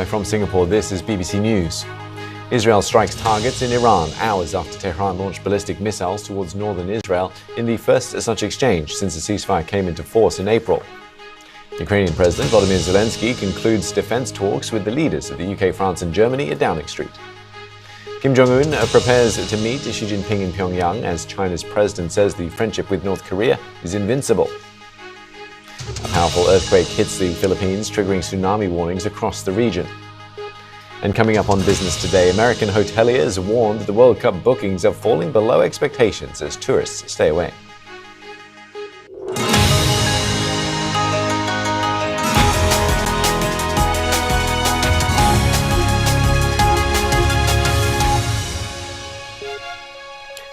Live from Singapore, this is BBC News. Israel strikes targets in Iran hours after Tehran launched ballistic missiles towards northern Israel in the first such exchange since the ceasefire came into force in April. Ukrainian President Volodymyr Zelensky concludes defense talks with the leaders of the UK, France and Germany at Downing Street. Kim Jong-un prepares to meet Xi Jinping in Pyongyang as China's president says the friendship with North Korea is invincible. A powerful earthquake hits the Philippines, triggering tsunami warnings across the region. And coming up on Business Today, American hoteliers warned the World Cup bookings are falling below expectations as tourists stay away.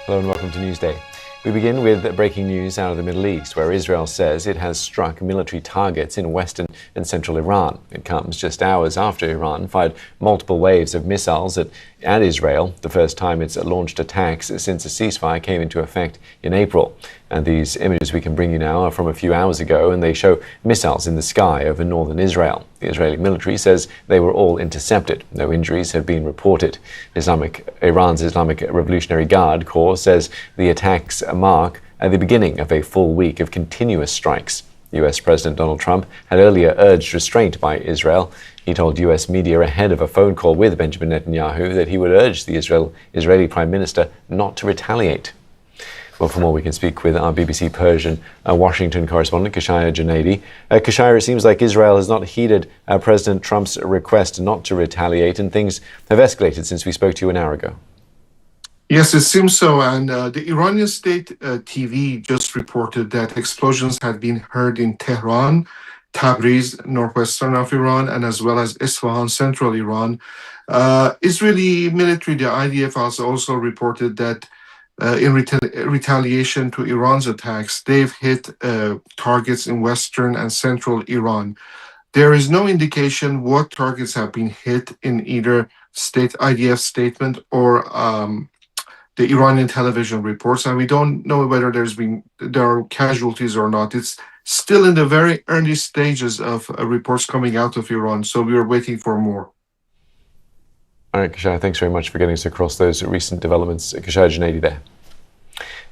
Hello and welcome to NewsDay. We begin with breaking news out of the Middle East, where Israel says it has struck military targets in western and central Iran. It comes just hours after Iran fired multiple waves of missiles at Israel, the first time it's launched attacks since a ceasefire came into effect in April. And these images we can bring you now are from a few hours ago, and they show missiles in the sky over northern Israel. The Israeli military says they were all intercepted. No injuries have been reported. Iran's Islamic Revolutionary Guard Corps says the attacks mark the beginning of a full week of continuous strikes. US President Donald Trump had earlier urged restraint by Israel. He told US media ahead of a phone call with Benjamin Netanyahu that he would urge the Israeli Prime Minister not to retaliate. Well, for more, we can speak with our BBC Persian Washington correspondent, Kashaya Junaidi. Kashaya, it seems like Israel has not heeded President Trump's request not to retaliate, and things have escalated since we spoke to you an hour ago. Yes, it seems so. And the Iranian state TV just reported that explosions had been heard in Tehran, Tabriz, northwestern of Iran, and as well as Isfahan, central Iran. Israeli military, the IDF, has also reported that in retaliation to Iran's attacks, they've hit targets in western and central Iran. There is no indication what targets have been hit in either state IDF statement or the Iranian television reports, and we don't know whether there are casualties or not. It's still in the very early stages of reports coming out of Iran, so we are waiting for more. All right, Kashaya, thanks very much for getting us across those recent developments. Kashaya Junaidi there.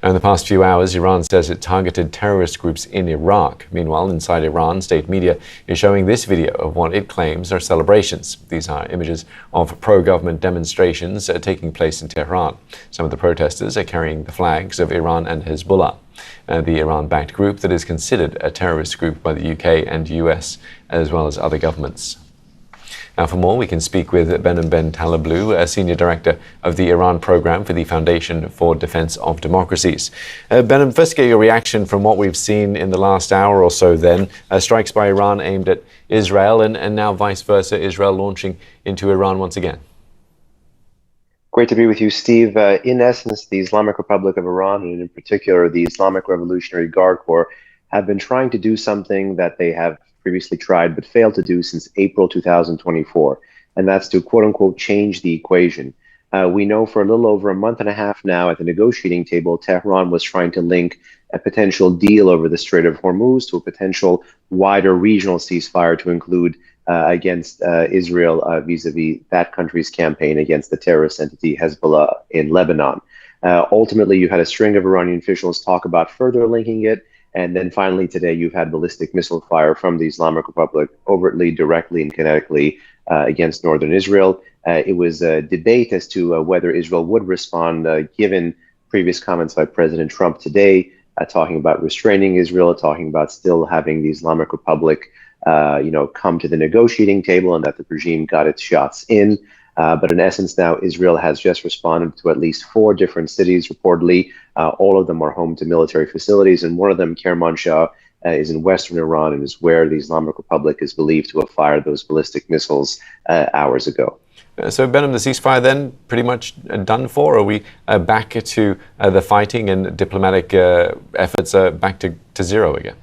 Now, in the past few hours, Iran says it targeted terrorist groups in Iraq. Meanwhile, inside Iran, state media is showing this video of what it claims are celebrations. These are images of pro-government demonstrations taking place in Tehran. Some of the protesters are carrying the flags of Iran and Hezbollah, the Iran-backed group that is considered a terrorist group by the UK and US, as well as other governments. Now, for more, we can speak with Behnam Ben Taleblu, a senior director of the Iran program for the Foundation for Defense of Democracies. Behnam, first get your reaction from what we've seen in the last hour or so then. Strikes by Iran aimed at Israel and now vice versa, Israel launching into Iran once again. Great to be with you, Steve. In essence, the Islamic Republic of Iran, and in particular the Islamic Revolutionary Guard Corps, have been trying to do something that they have previously tried but failed to do since April 2024, and that's to quote-unquote change the equation. We know for a little over a month and a half now at the negotiating table, Tehran was trying to link a potential deal over the Strait of Hormuz to a potential wider regional ceasefire to include against Israel vis-a-vis that country's campaign against the terrorist entity Hezbollah in Lebanon. Ultimately, you had a string of Iranian officials talk about further linking it. And then finally today, you've had ballistic missile fire from the Islamic Republic overtly, directly, and kinetically against northern Israel. It was a debate as to whether Israel would respond, given previous comments by President Trump today, talking about restraining Israel, talking about still having the Islamic Republic, come to the negotiating table, and that the regime got its shots in. But in essence, now Israel has just responded to at least 4 different cities, reportedly. All of them are home to military facilities, and one of them, Kermanshah, is in western Iran and is where the Islamic Republic is believed to have fired those ballistic missiles hours ago. So, Behnam, the ceasefire then pretty much done for? Are we back to the fighting and diplomatic efforts back to zero again?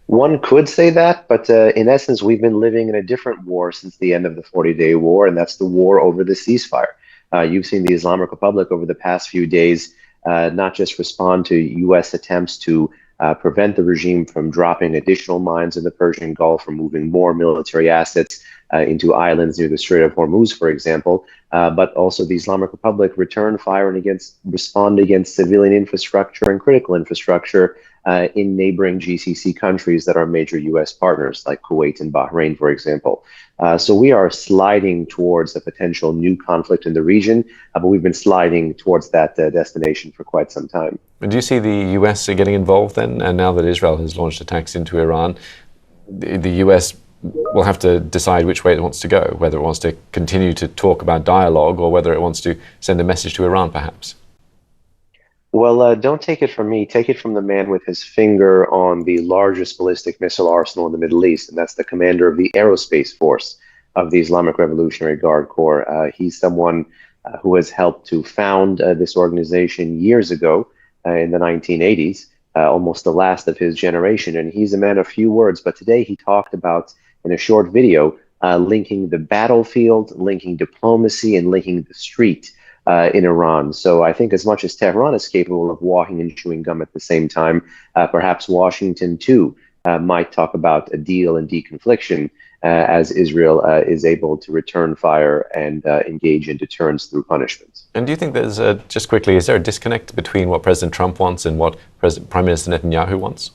One could say that, but in essence, we've been living in a different war since the end of the 40-day war, and that's the war over the ceasefire. You've seen the Islamic Republic over the past few days not just respond to U.S. attempts to prevent the regime from dropping additional mines in the Persian Gulf or moving more military assets into islands near the Strait of Hormuz, for example. But also the Islamic Republic return fire and respond against civilian infrastructure and critical infrastructure in neighboring GCC countries that are major U.S. partners, like Kuwait and Bahrain, for example. So we are sliding towards a potential new conflict in the region, but we've been sliding towards that destination for quite some time. Do you see the U.S. getting involved then? And now that Israel has launched attacks into Iran, the U.S. will have to decide which way it wants to go, whether it wants to continue to talk about dialogue or whether it wants to send a message to Iran, perhaps. Well, don't take it from me. Take it from the man with his finger on the largest ballistic missile arsenal in the Middle East, and that's the commander of the aerospace force of the Islamic Revolutionary Guard Corps. He's someone who has helped to found this organization years ago in the 1980s, almost the last of his generation. And he's a man of few words, but today he talked about, in a short video, linking the battlefield, linking diplomacy, and linking the street in Iran. So I think as much as Tehran is capable of walking and chewing gum at the same time, perhaps Washington too might talk about a deal and deconfliction as Israel is able to return fire and engage in deterrence through punishment. And do you think there's, just quickly, is there a disconnect between what President Trump wants and what Prime Minister Netanyahu wants?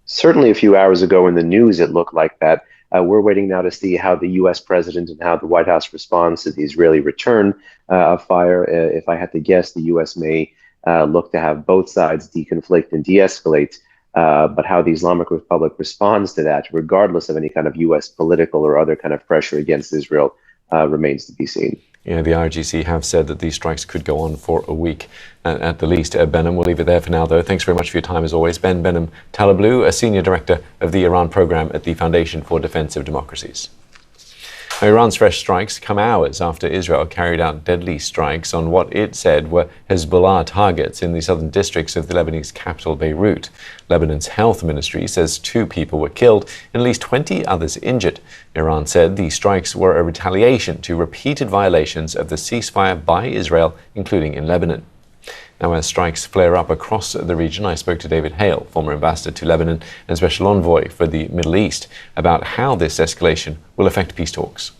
Certainly a few hours ago in the news, it looked like that. We're waiting now to see how the U.S. president and how the White House responds to the Israeli return of fire. If I had to guess, the U.S. may look to have both sides deconflict and de-escalate. But how the Islamic Republic responds to that, regardless of any kind of U.S. political or other kind of pressure against Israel, remains to be seen. Yeah, the IRGC have said that these strikes could go on for a week at the least. Benham, we'll leave it there for now, though. Thanks very much for your time, as always. Benham Talablu, a Senior Director of the Iran Program at the Foundation for Defense of Democracies. Now, Iran's fresh strikes come hours after Israel carried out deadly strikes on what it said were Hezbollah targets in the southern districts of the Lebanese capital, Beirut. Lebanon's health ministry says 2 people were killed and at least 20 others injured. Iran said the strikes were a retaliation to repeated violations of the ceasefire by Israel, including in Lebanon. Now, as strikes flare up across the region, I spoke to David Hale, former ambassador to Lebanon and special envoy for the Middle East, about how this escalation will affect peace talks.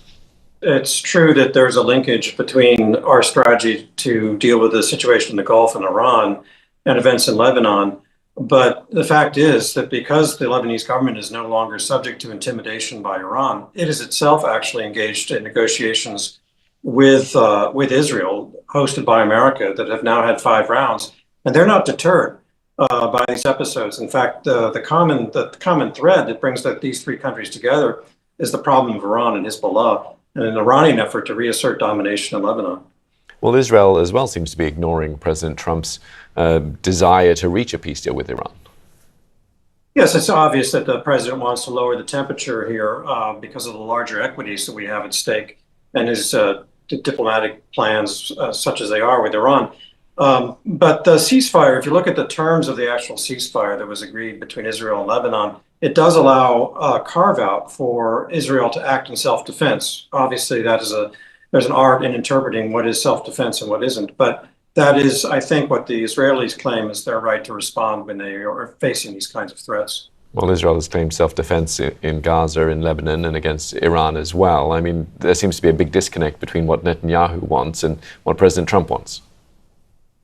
It's true that there's a linkage between our strategy to deal with the situation in the Gulf and Iran and events in Lebanon. But the fact is that because the Lebanese government is no longer subject to intimidation by Iran, it is itself actually engaged in negotiations with Israel, hosted by America, that have now had 5 rounds, and they're not deterred by these episodes. In fact, the common thread that brings these 3 countries together is the problem of Iran and Hezbollah, and an Iranian effort to reassert domination in Lebanon. Well, Israel as well seems to be ignoring President Trump's desire to reach a peace deal with Iran. Yes, it's obvious that the president wants to lower the temperature here because of the larger equities that we have at stake and his diplomatic plans, such as they are with Iran. But the ceasefire, if you look at the terms of the actual ceasefire that was agreed between Israel and Lebanon, it does allow a carve-out for Israel to act in self-defense. Obviously, there's an art in interpreting what is self-defense and what isn't. But that is, I think, what the Israelis claim is their right to respond when they are facing these kinds of threats. Well, Israel has claimed self-defense in Gaza, in Lebanon, and against Iran as well. I mean, there seems to be a big disconnect between what Netanyahu wants and what President Trump wants.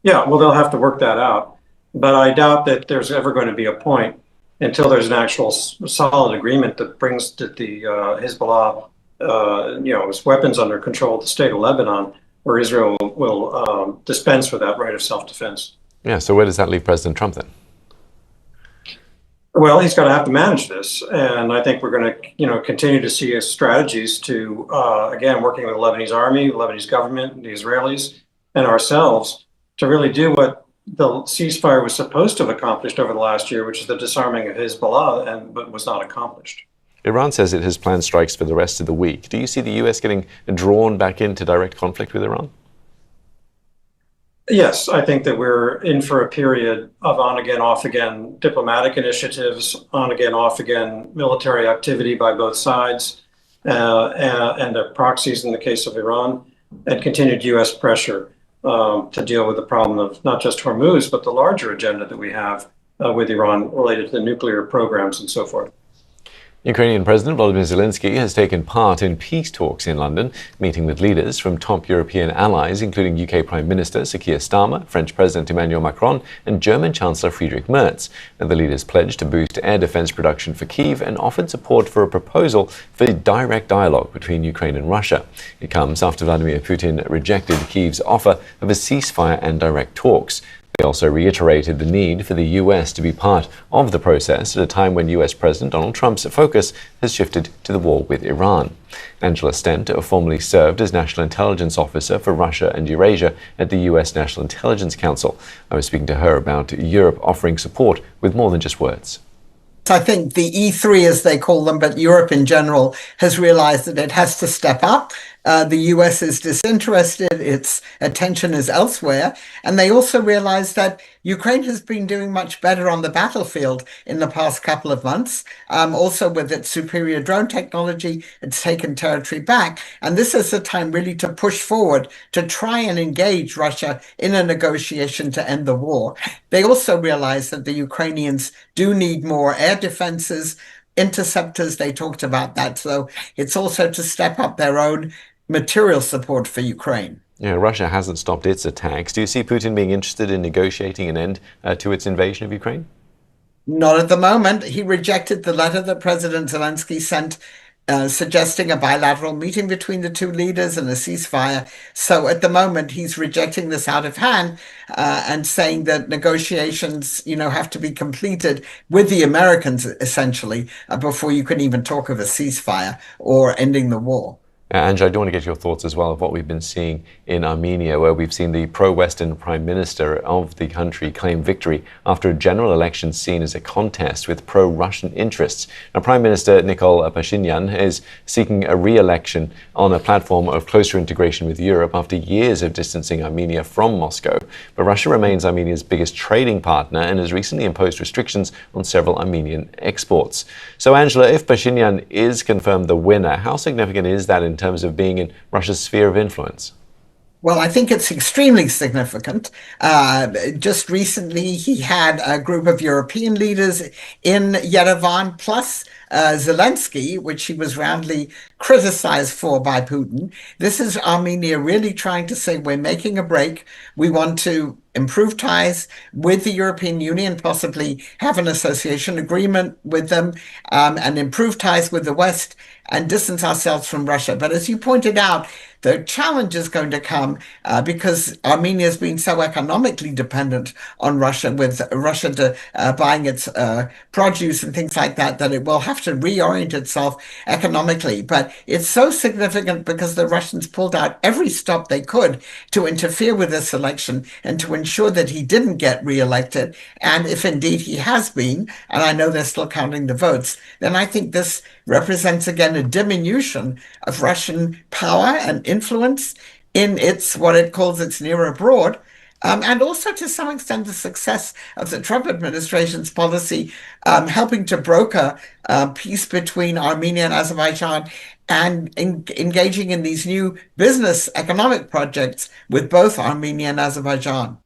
Yeah, well, they'll have to work that out. But I doubt that there's ever going to be a point until there's an actual solid agreement that brings the Hezbollah, its weapons under control of the state of Lebanon, where Israel will dispense with that right of self-defense. Yeah, so where does that leave President Trump then? Well, he's going to have to manage this, and I think we're going to, continue to see strategies to, again, working with the Lebanese army, the Lebanese government, the Israelis, and ourselves to really do what the ceasefire was supposed to have accomplished over the last year, which is the disarming of Hezbollah, but was not accomplished. Iran says it has planned strikes for the rest of the week. Do you see the U.S. getting drawn back into direct conflict with Iran? Yes, I think that we're in for a period of on-again, off-again diplomatic initiatives, on-again, off-again military activity by both sides, and their proxies in the case of Iran, and continued U.S. pressure to deal with the problem of not just Hormuz, but the larger agenda that we have with Iran related to the nuclear programs and so forth. Ukrainian President Volodymyr Zelensky has taken part in peace talks in London, meeting with leaders from top European allies, including UK Prime Minister Sir Keir Starmer, French President Emmanuel Macron, and German Chancellor Friedrich Merz. And the leaders pledged to boost air defense production for Kyiv and offered support for a proposal for direct dialogue between Ukraine and Russia. It comes after Vladimir Putin rejected Kyiv's offer of a ceasefire and direct talks. They also reiterated the need for the US to be part of the process at a time when US President Donald Trump's focus has shifted to the war with Iran. Angela Stent formerly served as National Intelligence Officer for Russia and Eurasia at the US National Intelligence Council. I was speaking to her about Europe offering support with more than just words. I think the E3, as they call them, but Europe in general, has realized that it has to step up. The US is disinterested, its attention is elsewhere, and they also realize that Ukraine has been doing much better on the battlefield in the past couple of months. Also with its superior drone technology, it's taken territory back. And this is the time really to push forward to try and engage Russia in a negotiation to end the war. They also realize that the Ukrainians do need more air defenses, interceptors, they talked about that. So it's also to step up their own material support for Ukraine. Yeah, Russia hasn't stopped its attacks. Do you see Putin being interested in negotiating an end to its invasion of Ukraine? Not at the moment. He rejected the letter that President Zelensky sent suggesting a bilateral meeting between the two leaders and a ceasefire. So at the moment, he's rejecting this out of hand and saying that negotiations, have to be completed with the Americans, essentially, before you can even talk of a ceasefire or ending the war. Angela, I do want to get your thoughts as well of what we've been seeing in Armenia, where we've seen the pro-Western prime minister of the country claim victory after a general election seen as a contest with pro-Russian interests. Now, Prime Minister Nikol Pashinyan is seeking a re-election on a platform of closer integration with Europe after years of distancing Armenia from Moscow. But Russia remains Armenia's biggest trading partner and has recently imposed restrictions on several Armenian exports. So, Angela, if Pashinyan is confirmed the winner, how significant is that in terms of being in Russia's sphere of influence? Well, I think it's extremely significant. Just recently, he had a group of European leaders in Yerevan, plus Zelensky, which he was roundly criticized for by Putin. This is Armenia really trying to say, we're making a break. We want to improve ties with the European Union, possibly have an association agreement with them, and improve ties with the West and distance ourselves from Russia. But as you pointed out, the challenge is going to come because Armenia has been so economically dependent on Russia, with Russia buying its produce and things like that, that it will have to reorient itself economically. But it's so significant because the Russians pulled out every stop they could to interfere with this election and to ensure that he didn't get reelected. And if indeed he has been, and I know they're still counting the votes, then I think this represents again a diminution of Russian power and influence in its, what it calls its near abroad, and also to some extent the success of the Trump administration's policy helping to broker peace between Armenia and Azerbaijan and engaging in these new business economic projects with both Armenia and Azerbaijan.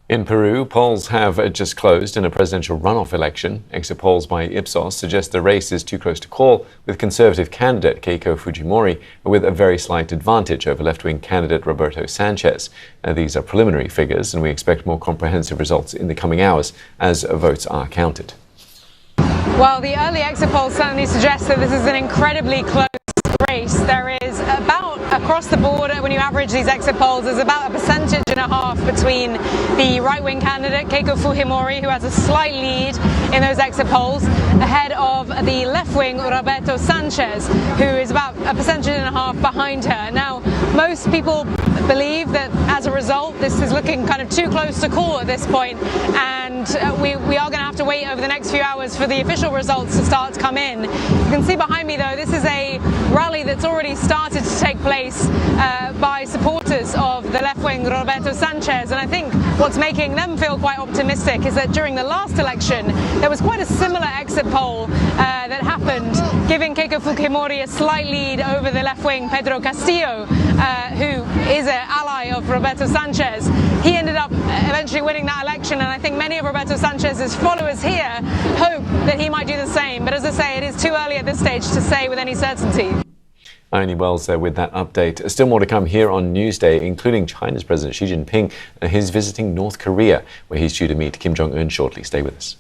In Peru, polls have just closed in a presidential runoff election. Exit polls by Ipsos suggest the race is too close to call, with conservative candidate Keiko Fujimori with a very slight advantage over left-wing candidate Roberto Sanchez. These are preliminary figures, and we expect more comprehensive results in the coming hours as votes are counted. Well, the early exit polls certainly suggest that this is an incredibly close race. There is about, across the board, when you average these exit polls, there's about 1.5% between the right-wing candidate Keiko Fujimori, who has a slight lead in those exit polls, ahead of the left-wing Roberto Sanchez, who is about 1.5% behind her. Now, most people believe that as a result, this is looking kind of too close to call at this point, and we are going to have to wait over the next few hours for the official results to start to come in. You can see behind me, though, this is a rally that's already started to take place by supporters of the left-wing Roberto Sanchez, and I think what's making them feel quite optimistic is that during the last election, there was quite a similar exit poll that happened, giving Keiko Fujimori a slight lead over the left-wing Pedro Castillo, who is an ally of Roberto Sanchez. He ended up eventually winning that election, and I think many of Roberto Sanchez's followers here hope that he might do the same. But as I say, it is too early at this stage to say with any certainty. Irene Wells there with that update. Still more to come here on Newsday, including China's President Xi Jinping. He's visiting North Korea, where he's due to meet Kim Jong-un shortly. Stay with us.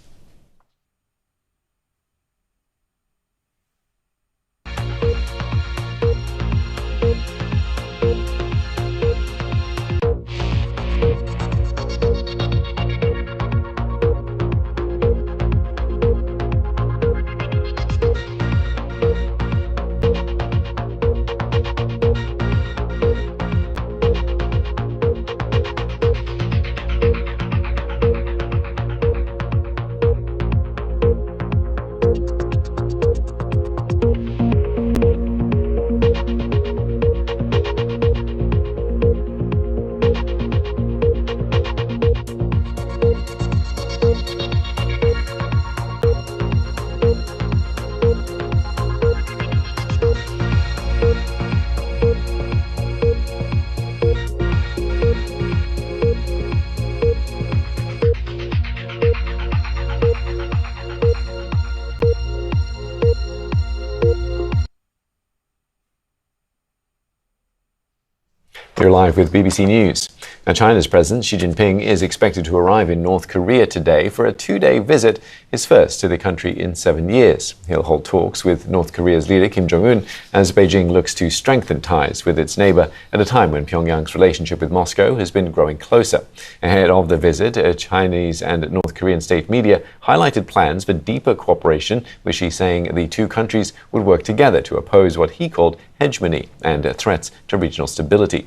You're live with BBC News. Now, China's President Xi Jinping is expected to arrive in North Korea today for a two-day visit, his first to the country in 7 years. He'll hold talks with North Korea's leader Kim Jong-un as Beijing looks to strengthen ties with its neighbor at a time when Pyongyang's relationship with Moscow has been growing closer. Ahead of the visit, Chinese and North Korean state media highlighted plans for deeper cooperation, with Xi saying the two countries would work together to oppose what he called hegemony and threats to regional stability.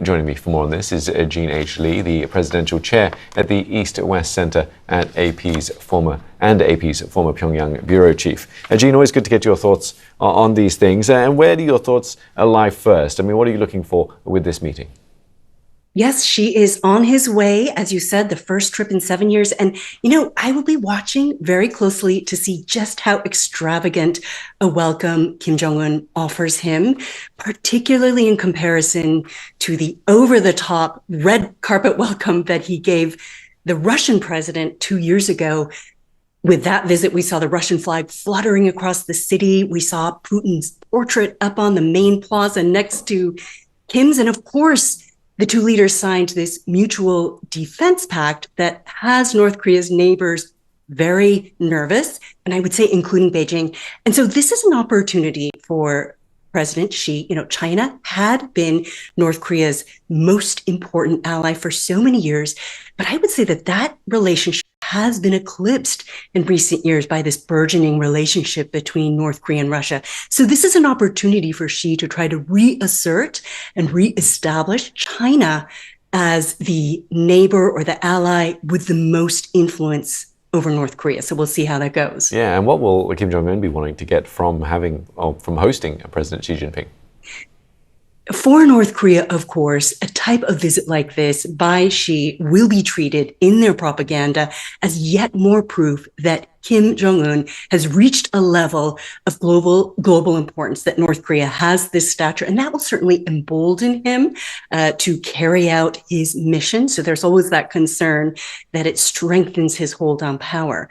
Joining me for more on this is Jean H. Lee, the presidential chair at the East-West Center at AP's former Pyongyang bureau chief. Jean, always good to get your thoughts on these things. And where do your thoughts lie first? I mean, what are you looking for with this meeting? Yes, Xi is on his way, as you said, the first trip in 7 years. And, you know, I will be watching very closely to see just how extravagant a welcome Kim Jong-un offers him, particularly in comparison to the over-the-top red carpet welcome that he gave the Russian president 2 years ago. With that visit, we saw the Russian flag fluttering across the city. We saw Putin's portrait up on the main plaza next to Kim's. And of course, the two leaders signed this mutual defense pact that has North Korea's neighbors very nervous, and I would say including Beijing. And so this is an opportunity for President Xi. You know, China had been North Korea's most important ally for so many years, but I would say that that relationship has been eclipsed in recent years by this burgeoning relationship between North Korea and Russia. So this is an opportunity for Xi to try to reassert and reestablish China as the neighbor or the ally with the most influence over North Korea. So we'll see how that goes. Yeah, and what will Kim Jong-un be wanting to get from hosting President Xi Jinping? For North Korea, of course, a type of visit like this by Xi will be treated in their propaganda as yet more proof that Kim Jong-un has reached a level of global importance, that North Korea has this stature, and that will certainly embolden him to carry out his mission. So there's always that concern that it strengthens his hold on power.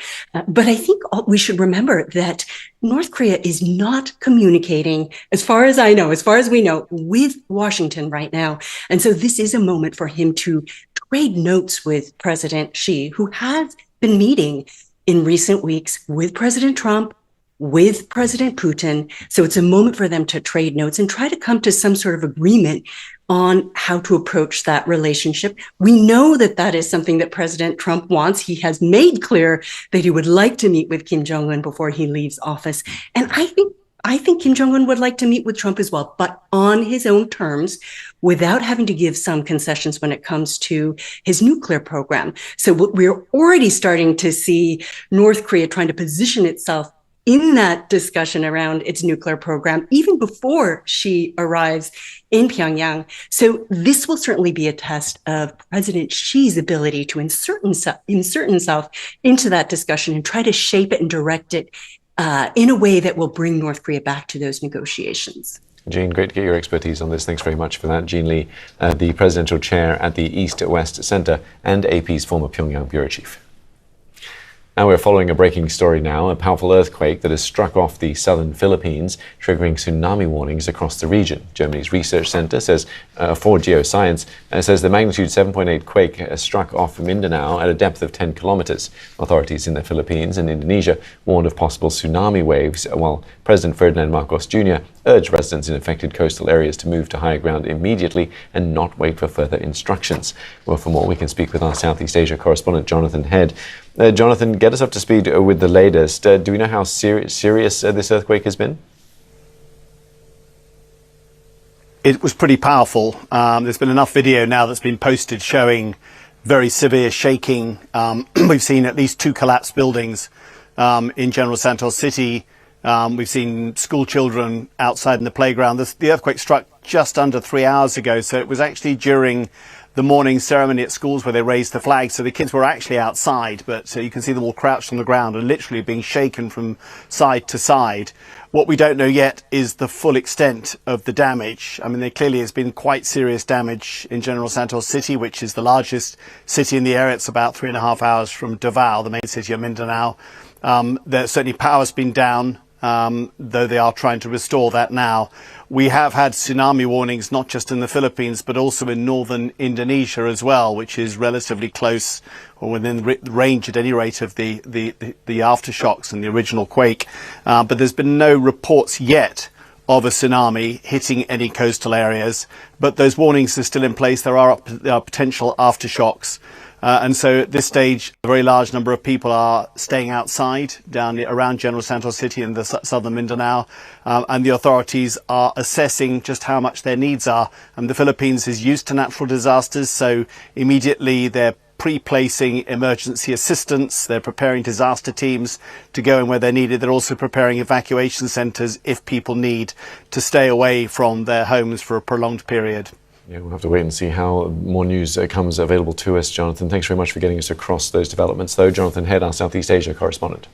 But I think we should remember that North Korea is not communicating, as far as I know, as far as we know, with Washington right now. And so this is a moment for him to trade notes with President Xi, who has been meeting in recent weeks with President Trump, with President Putin. So it's a moment for them to trade notes and try to come to some sort of agreement on how to approach that relationship. We know that that is something that President Trump wants. He has made clear that he would like to meet with Kim Jong-un before he leaves office. And I think Kim Jong-un would like to meet with Trump as well, but on his own terms, without having to give some concessions when it comes to his nuclear program. So we're already starting to see North Korea trying to position itself in that discussion around its nuclear program, even before she arrives in Pyongyang. So this will certainly be a test of President Xi's ability to insert himself into that discussion and try to shape it and direct it in a way that will bring North Korea back to those negotiations. Jean, great to get your expertise on this. Thanks very much for that. Jean Lee, the presidential chair at the East-West Center and AP's former Pyongyang bureau chief. Now we're following a breaking story now, a powerful earthquake that has struck off the southern Philippines, triggering tsunami warnings across the region. Germany's research center says, for geoscience, says the magnitude 7.8 quake struck off Mindanao at a depth of 10 kilometers. Authorities in the Philippines and Indonesia warned of possible tsunami waves, while President Ferdinand Marcos Jr. urged residents in affected coastal areas to move to higher ground immediately and not wait for further instructions. Well, for more, we can speak with our Southeast Asia correspondent, Jonathan Head. Jonathan, get us up to speed with the latest. Do we know how serious this earthquake has been? It was pretty powerful. There's been enough video now that's been posted showing very severe shaking. We've seen at least 2 collapsed buildings in General Santos City. We've seen school children outside in the playground. The earthquake struck just under 3 hours ago, so it was actually during the morning ceremony at schools where they raised the flag. So the kids were actually outside, but you can see them all crouched on the ground and literally being shaken from side to side. What we don't know yet is the full extent of the damage. I mean, there clearly has been quite serious damage in General Santos City, which is the largest city in the area. It's about 3.5 hours from Davao, the main city of Mindanao. There's certainly power's been down, though they are trying to restore that now. We have had tsunami warnings, not just in the Philippines, but also in northern Indonesia as well, which is relatively close or within range at any rate of the aftershocks and the original quake. But there's been no reports yet of a tsunami hitting any coastal areas. But those warnings are still in place. There are potential aftershocks. And so at this stage, a very large number of people are staying outside down around General Santos City in the southern Mindanao. And the authorities are assessing just how much their needs are. And the Philippines is used to natural disasters, so immediately they're pre-placing emergency assistance. They're preparing disaster teams to go in where they're needed. They're also preparing evacuation centres if people need to stay away from their homes for a prolonged period. Yeah, we'll have to wait and see how more news comes available to us, Jonathan. Thanks very much for getting us across those developments, though. Jonathan Head, our Southeast Asia correspondent.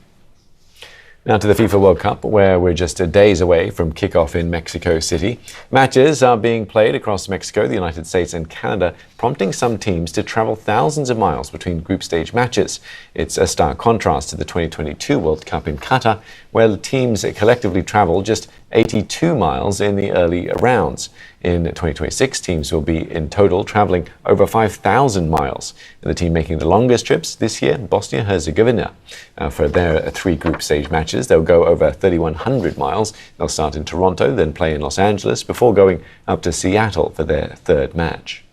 Now to the FIFA World Cup, where we're just days away from kickoff in Mexico City. Matches are being played across Mexico, the United States and Canada, prompting some teams to travel thousands of miles between group stage matches. It's a stark contrast to the 2022 World Cup in Qatar, where the teams collectively travel just 82 miles in the early rounds. In 2026, teams will be in total traveling over 5,000 miles. And the team making the longest trips this year, Bosnia-Herzegovina. For their 3 group stage matches, they'll go over 3,100 miles. They'll start in Toronto, then play in Los Angeles, before going up to Seattle for their 3rd match.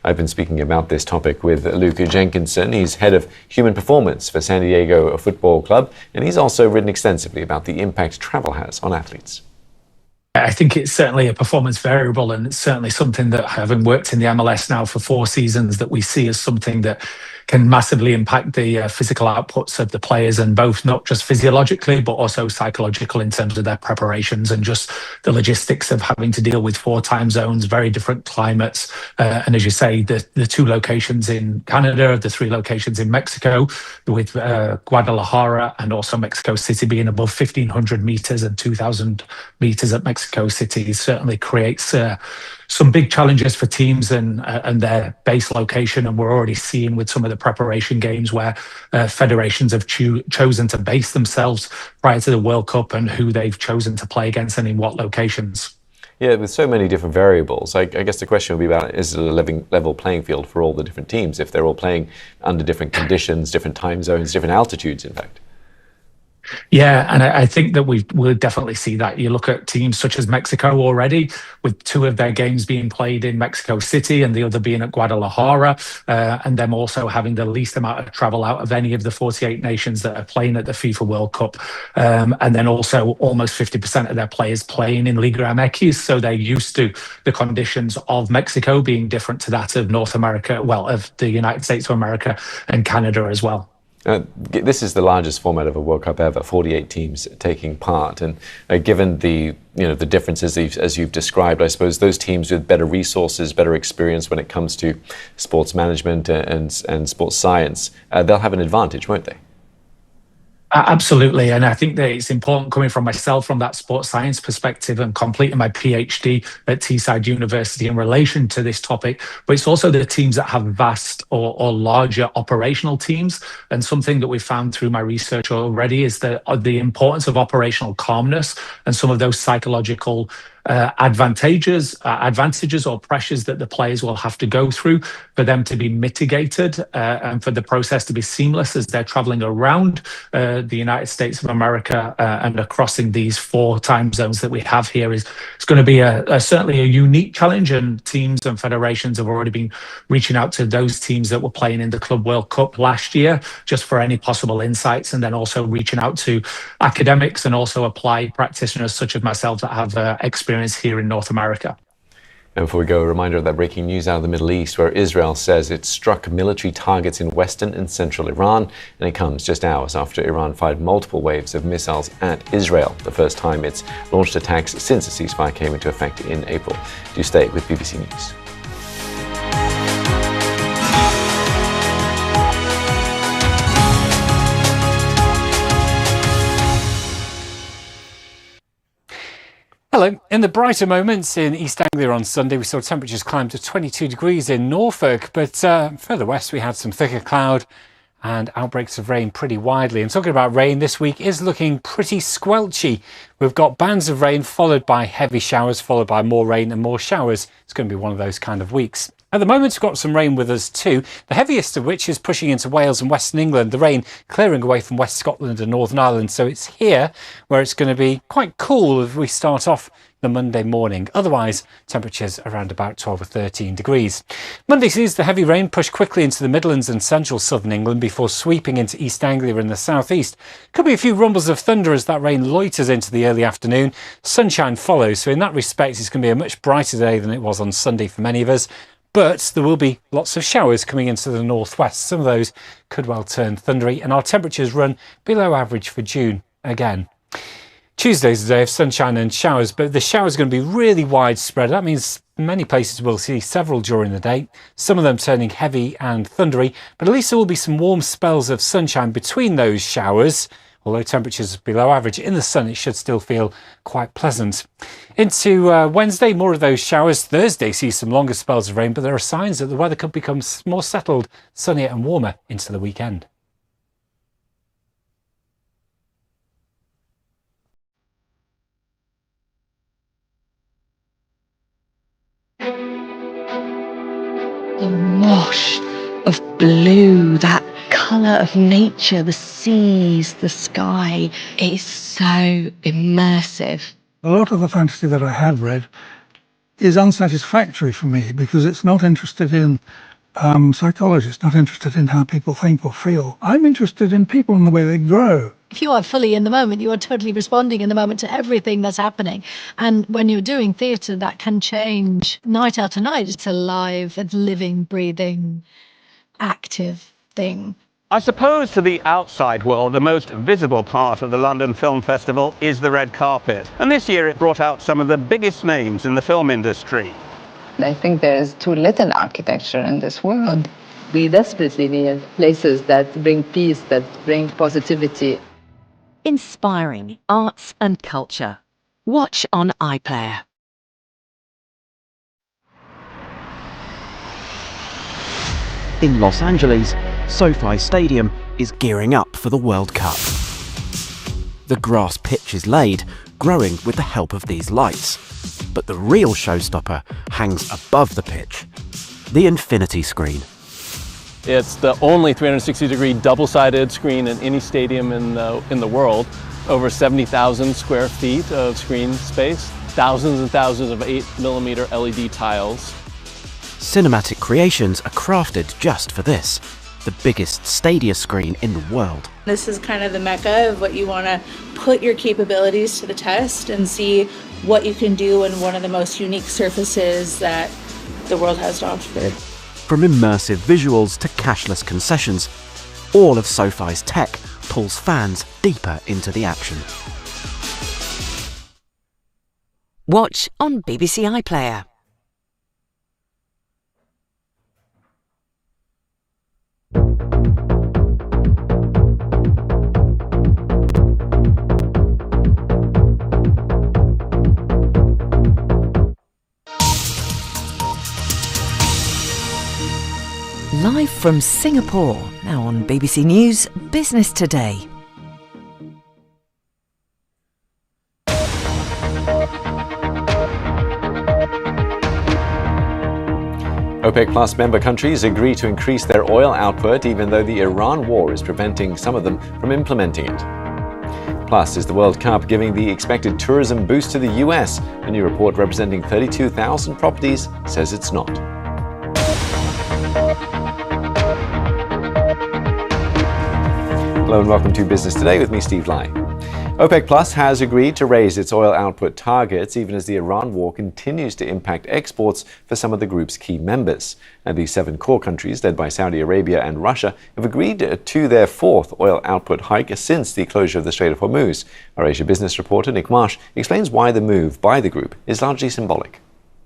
I've been speaking about this topic with Luke Jenkinson. He's head of human performance for San Diego Football Club, and he's also written extensively about the impact travel has on athletes. I think it's certainly a performance variable, and it's certainly something that, having worked in the MLS now for 4 seasons, that we see as something that can massively impact the physical outputs of the players, and both not just physiologically but also psychological in terms of their preparations and just the logistics of having to deal with 4 time zones, very different climates, and as you say, the 2 locations in Canada, the 3 locations in Mexico, with Guadalajara and also Mexico City being above 1,500 meters and 2,000 meters at Mexico City, certainly creates some big challenges for teams and their base location. And we're already seeing with some of the preparation games where federations have chosen to base themselves prior to the World Cup and who they've chosen to play against and in what locations. Yeah, with so many different variables, I guess the question would be about, is it a level playing field for all the different teams if they're all playing under different conditions, different time zones, different altitudes, in fact? Yeah, and I think that we'll definitely see that. You look at teams such as Mexico already, with 2 of their games being played in Mexico City and the other being at Guadalajara, and them also having the least amount of travel out of any of the 48 nations that are playing at the FIFA World Cup. And then also almost 50% of their players playing in Liga MX, so they're used to the conditions of Mexico being different to that of North America, well, of the United States of America and Canada as well. This is the largest format of a World Cup ever, 48 teams taking part. And given the the differences as you've described, I suppose those teams with better resources, better experience when it comes to sports management and sports science, they'll have an advantage, won't they? Absolutely. And I think that it's important coming from myself from that sports science perspective and completing my PhD at Teesside University in relation to this topic. But it's also the teams that have vast or larger operational teams. And something that we've found through my research already is the importance of operational calmness and some of those psychological advantages or pressures that the players will have to go through for them to be mitigated and for the process to be seamless as they're traveling around the United States of America and crossing these 4 time zones that we have here is going to be certainly a unique challenge, and teams and federations have already been reaching out to those teams that were playing in the Club World Cup last year just for any possible insights, and then also reaching out to academics and also applied practitioners such as myself that have experience here in North America. And before we go, a reminder of that breaking news out of the Middle East, where Israel says it struck military targets in western and central Iran, and it comes just hours after Iran fired multiple waves of missiles at Israel, the first time it's launched attacks since the ceasefire came into effect in April. Do stay with BBC News. Hello. In the brighter moments in East Anglia on Sunday, we saw temperatures climb to 22 degrees in Norfolk, but further west we had some thicker cloud and outbreaks of rain pretty widely. And talking about rain, this week is looking pretty squelchy. We've got bands of rain followed by heavy showers, followed by more rain and more showers. It's going to be one of those kind of weeks. At the moment, we've got some rain with us too, the heaviest of which is pushing into Wales and Western England, the rain clearing away from West Scotland and Northern Ireland. So it's here where it's going to be quite cool if we start off the Monday morning. Otherwise, temperatures around about 12 or 13 degrees. Monday sees the heavy rain push quickly into the Midlands and central southern England before sweeping into East Anglia in the southeast. Could be a few rumbles of thunder as that rain loiters into the early afternoon. Sunshine follows, so in that respect, it's going to be a much brighter day than it was on Sunday for many of us. But there will be lots of showers coming into the northwest. Some of those could well turn thundery, and our temperatures run below average for June again. Tuesday's a day of sunshine and showers, but the showers are going to be really widespread. That means many places will see several during the day, some of them turning heavy and thundery, but at least there will be some warm spells of sunshine between those showers. Although temperatures below average in the sun, it should still feel quite pleasant. Into Wednesday, more of those showers. Thursday sees some longer spells of rain, but there are signs that the weather could become more settled, sunnier and warmer into the weekend. The wash of blue, that colour of nature, the seas, the sky. It is so immersive. A lot of the fantasy that I have read is unsatisfactory for me because it's not interested in psychology. It's not interested in how people think or feel. I'm interested in people and the way they grow. If you are fully in the moment, you are totally responding in the moment to everything that's happening. And when you're doing theatre, that can change night after night. It's a live, it's living, breathing, active thing. I suppose to the outside world, the most visible part of the London Film Festival is the red carpet. And this year it brought out some of the biggest names in the film industry. I think there's too little architecture in this world. We desperately need places that bring peace, that bring positivity. Inspiring arts and culture. Watch on iPlayer. In Los Angeles, SoFi Stadium is gearing up for the World Cup. The grass pitch is laid, growing with the help of these lights. But the real showstopper hangs above the pitch, the infinity screen. It's the only 360-degree double-sided screen in any stadium in the world. Over 70,000 square feet of screen space, thousands and thousands of 8mm LED tiles. Cinematic creations are crafted just for this, the biggest stadia screen in the world. This is kind of the mecca of what you want to put your capabilities to the test and see what you can do in one of the most unique surfaces that the world has to offer. From immersive visuals to cashless concessions, all of SoFi's tech pulls fans deeper into the action. Watch on BBC iPlayer. Live from Singapore, now on BBC News Business Today. OPEC Plus member countries agree to increase their oil output even though the Iran war is preventing some of them from implementing it. Plus, is the World Cup giving the expected tourism boost to the US? A new report representing 32,000 properties says it's not. Hello and welcome to Business Today with me, Steve Lai. OPEC Plus has agreed to raise its oil output targets even as the Iran war continues to impact exports for some of the group's key members. And the 7 core countries, led by Saudi Arabia and Russia, have agreed to their 4th oil output hike since the closure of the Strait of Hormuz. Our Asia business reporter Nick Marsh explains why the move by the group is largely symbolic.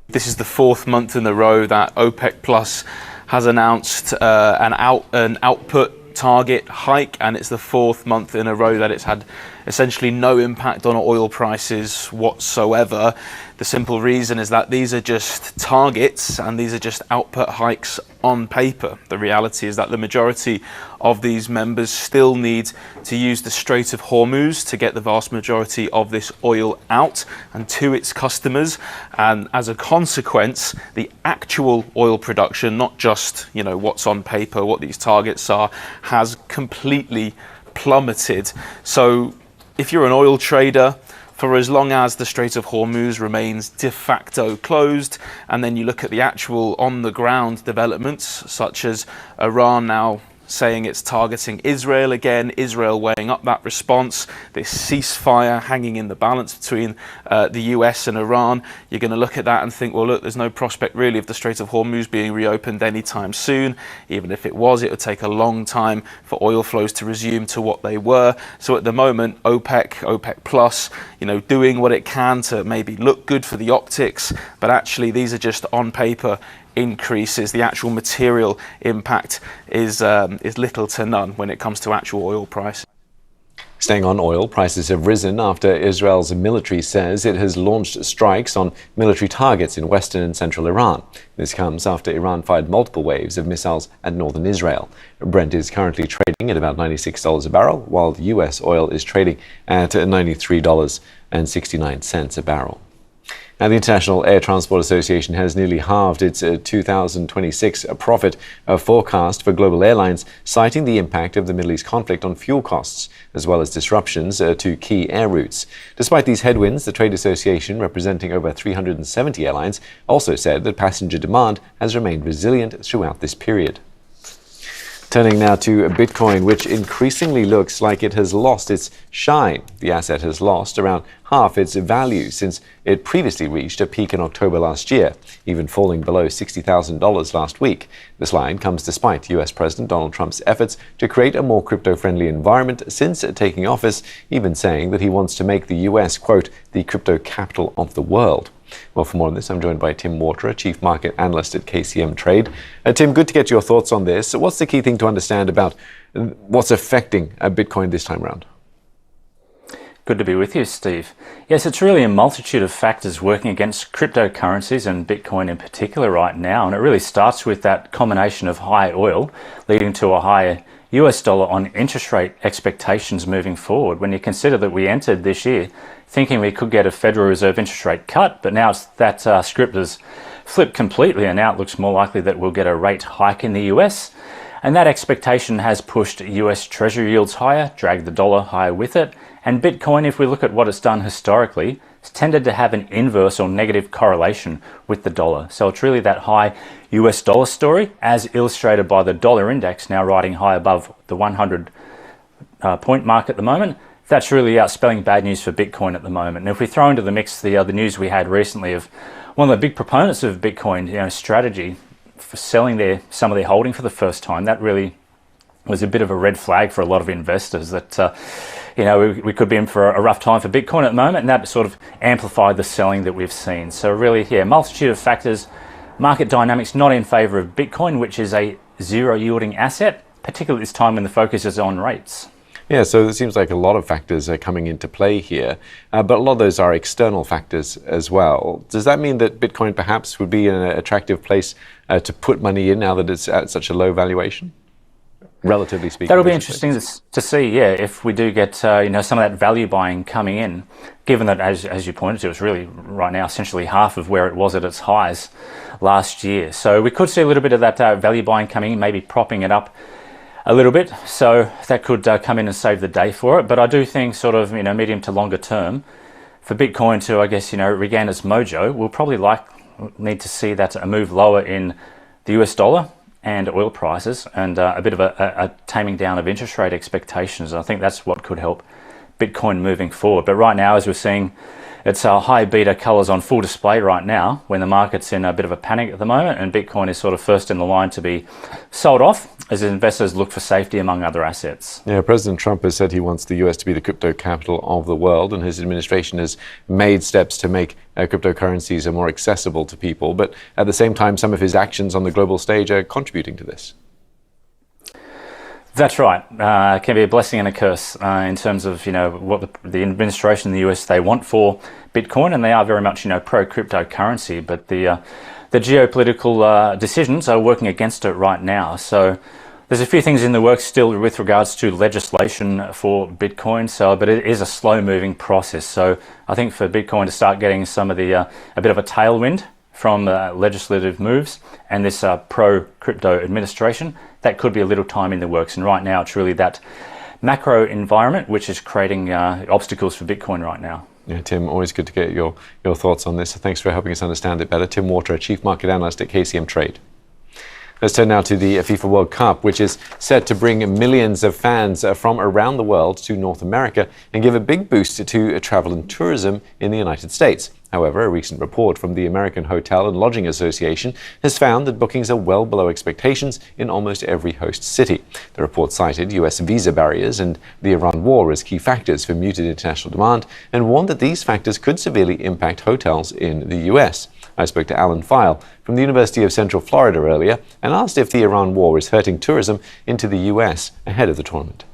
This is the 4th month in a row that OPEC Plus has announced an output target hike, and it's the 4th month in a row that it's had essentially no impact on oil prices whatsoever. The simple reason is that these are just targets and these are just output hikes on paper. The reality is that the majority of these members still need to use the Strait of Hormuz to get the vast majority of this oil out and to its customers, and as a consequence the actual oil production, not just what's on paper, what these targets are, has completely plummeted. So if you're an oil trader, for as long as the Strait of Hormuz remains de facto closed, and then you look at the actual on-the-ground developments, such as Iran now saying it's targeting Israel again, Israel weighing up that response, this ceasefire hanging in the balance between the US and Iran, you're going to look at that and think, well, look, there's no prospect really of the Strait of Hormuz being reopened anytime soon. Even if it was, it would take a long time for oil flows to resume to what they were. So at the moment, OPEC Plus, doing what it can to maybe look good for the optics, but actually these are just on paper increases. The actual material impact is little to none when it comes to actual oil price. Staying on oil, prices have risen after Israel's military says it has launched strikes on military targets in western and central Iran. This comes after Iran fired multiple waves of missiles at northern Israel. Brent is currently trading at about $96 a barrel, while US oil is trading at $93.69 a barrel. Now, the International Air Transport Association has nearly halved its 2026 profit forecast for global airlines, citing the impact of the Middle East conflict on fuel costs, as well as disruptions to key air routes. Despite these headwinds, the trade association, representing over 370 airlines, also said that passenger demand has remained resilient throughout this period. Turning now to Bitcoin, which increasingly looks like it has lost its shine. The asset has lost around half its value since it previously reached a peak in October last year, even falling below $60,000 last week. This line comes despite US President Donald Trump's efforts to create a more crypto-friendly environment since taking office, even saying that he wants to make the US, quote, the crypto capital of the world. Well, for more on this, I'm joined by Tim Waterer, Chief Market Analyst at KCM Trade. Tim, good to get your thoughts on this. What's the key thing to understand about what's affecting Bitcoin this time around? Good to be with you, Steve. Yes, it's really a multitude of factors working against cryptocurrencies and Bitcoin in particular right now. And it really starts with that combination of high oil leading to a higher US dollar on interest rate expectations moving forward. When you consider that we entered this year thinking we could get a Federal Reserve interest rate cut, but now that script has flipped completely, and now it looks more likely that we'll get a rate hike in the US. And that expectation has pushed US Treasury yields higher, dragged the dollar higher with it. And Bitcoin, if we look at what it's done historically, it's tended to have an inverse or negative correlation with the dollar. So it's really that high US dollar story, as illustrated by the dollar index now riding high above the 100 point mark at the moment. That's really spelling bad news for Bitcoin at the moment. And if we throw into the mix the news we had recently of one of the big proponents of Bitcoin strategy for selling some of their holding for the first time, that really was a bit of a red flag for a lot of investors that, we could be in for a rough time for Bitcoin at the moment, and that sort of amplified the selling that we've seen. So really, multitude of factors, market dynamics not in favor of Bitcoin, which is a zero yielding asset, particularly at this time when the focus is on rates. Yeah, so it seems like a lot of factors are coming into play here, but a lot of those are external factors as well. Does that mean that Bitcoin perhaps would be an attractive place to put money in now that it's at such a low valuation, relatively speaking? That'll be interesting to see, if we do get some of that value buying coming in, given that, as you pointed to, it's really right now essentially half of where it was at its highs last year. So we could see a little bit of that value buying coming in, maybe propping it up a little bit, so that could come in and save the day for it. But I do think sort of medium to longer term for Bitcoin to, I guess, regain its mojo, we'll probably need to see that move lower in the US dollar and oil prices, and a bit of a taming down of interest rate expectations. I think that's what could help Bitcoin moving forward. But right now, as we're seeing, it's high beta colors on full display right now when the market's in a bit of a panic at the moment, and Bitcoin is sort of first in the line to be sold off as investors look for safety among other assets. Yeah, President Trump has said he wants the US to be the crypto capital of the world, and his administration has made steps to make cryptocurrencies more accessible to people. But at the same time, some of his actions on the global stage are contributing to this. That's right. It can be a blessing and a curse in terms of what the administration in the US they want for Bitcoin, and they are very much pro cryptocurrency. But the geopolitical decisions are working against it right now. So there's a few things in the works still with regards to legislation for Bitcoin. But it is a slow moving process. So I think for Bitcoin to start getting some of the a bit of a tailwind from legislative moves and this pro-crypto administration, that could be a little time in the works. And right now, it's really that macro environment which is creating obstacles for Bitcoin right now. Yeah, Tim, always good to get your thoughts on this. So thanks for helping us understand it better. Tim Water, Chief Market Analyst at KCM Trade. Let's turn now to the FIFA World Cup, which is set to bring millions of fans from around the world to North America and give a big boost to travel and tourism in the United States. However, a recent report from the American Hotel and Lodging Association has found that bookings are well below expectations in almost every host city. The report cited US visa barriers and the Iran war as key factors for muted international demand and warned that these factors could severely impact hotels in the US. I spoke to Alan File from the University of Central Florida earlier and asked if the Iran war is hurting tourism into the US ahead of the tournament.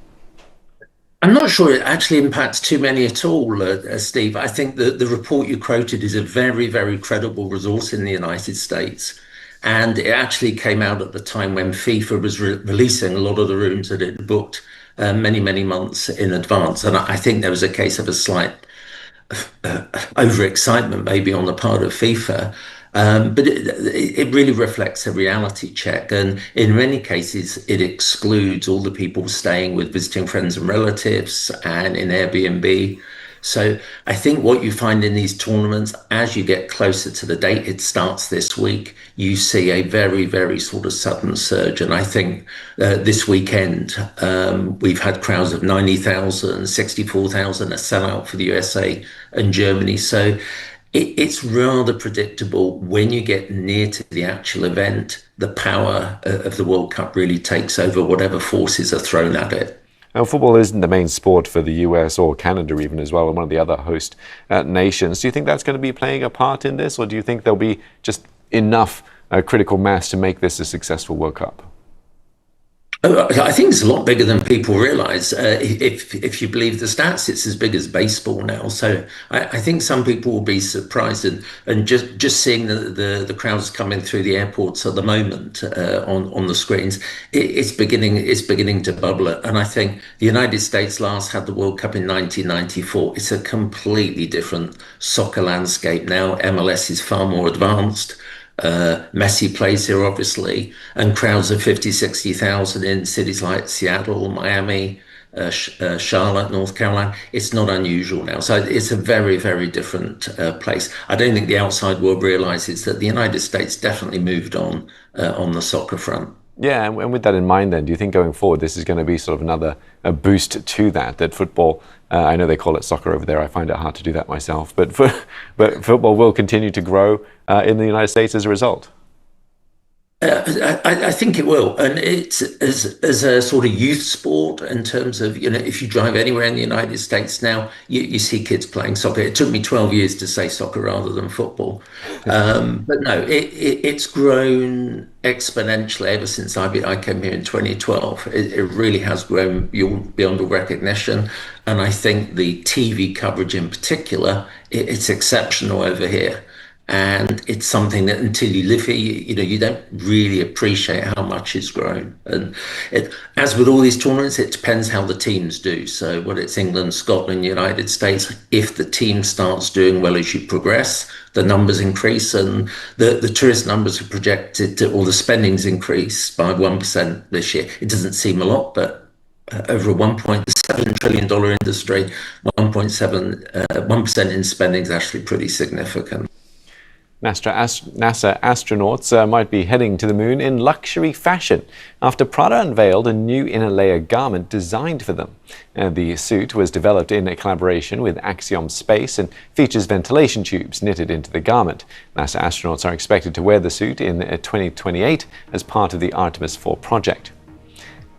I'm not sure it actually impacts too many at all, Steve. I think that the report you quoted is a very, very credible resource in the United States. And it actually came out at the time when FIFA was releasing a lot of the rooms that it booked many, many months in advance. And I think there was a case of a slight overexcitement maybe on the part of FIFA. But it really reflects a reality check. And in many cases, it excludes all the people staying with visiting friends and relatives and in Airbnb. So I think what you find in these tournaments, as you get closer to the date, it starts this week, you see a very, very sort of sudden surge. And I think this weekend, we've had crowds of 90,000, 64,000, a sellout for the USA and Germany. So it's rather predictable when you get near to the actual event, the power of the World Cup really takes over whatever forces are thrown at it. Now, football isn't the main sport for the US or Canada even as well, and one of the other host nations. Do you think that's going to be playing a part in this, or do you think there'll be just enough critical mass to make this a successful World Cup? I think it's a lot bigger than people realize. If you believe the stats, it's as big as baseball now. So I think some people will be surprised, and just seeing the crowds coming through the airports at the moment on the screens, it's beginning to bubble. And I think the United States last had the World Cup in 1994. It's a completely different soccer landscape now. MLS is far more advanced. Messi plays here, obviously, and crowds of 50, 60,000 in cities like Seattle, Miami, Charlotte, North Carolina. It's not unusual now. So it's a very, very different place. I don't think the outside world realizes that the United States definitely moved on the soccer front. Yeah, and with that in mind then, do you think going forward this is going to be sort of another boost to that football, I know they call it soccer over there, I find it hard to do that myself, but football will continue to grow in the United States as a result? I think it will, and it's as a sort of youth sport in terms of, if you drive anywhere in the United States now, you see kids playing soccer. It took me 12 years to say soccer rather than football, but no, it's grown exponentially ever since I came here in 2012. It really has grown beyond all recognition, and I think the TV coverage in particular, it's exceptional over here. And it's something that until you live here, you don't really appreciate how much it's grown. And as with all these tournaments, it depends how the teams do. So whether it's England, Scotland, United States, if the team starts doing well as you progress, the numbers increase, and the tourist numbers are projected to, or the spending's increased by 1% this year. It doesn't seem a lot, but over a $1.7 trillion industry, 1% in spending is actually pretty significant. NASA astronauts might be heading to the moon in luxury fashion after Prada unveiled a new inner layer garment designed for them. The suit was developed in a collaboration with Axiom Space and features ventilation tubes knitted into the garment. NASA astronauts are expected to wear the suit in 2028 as part of the Artemis 4 project.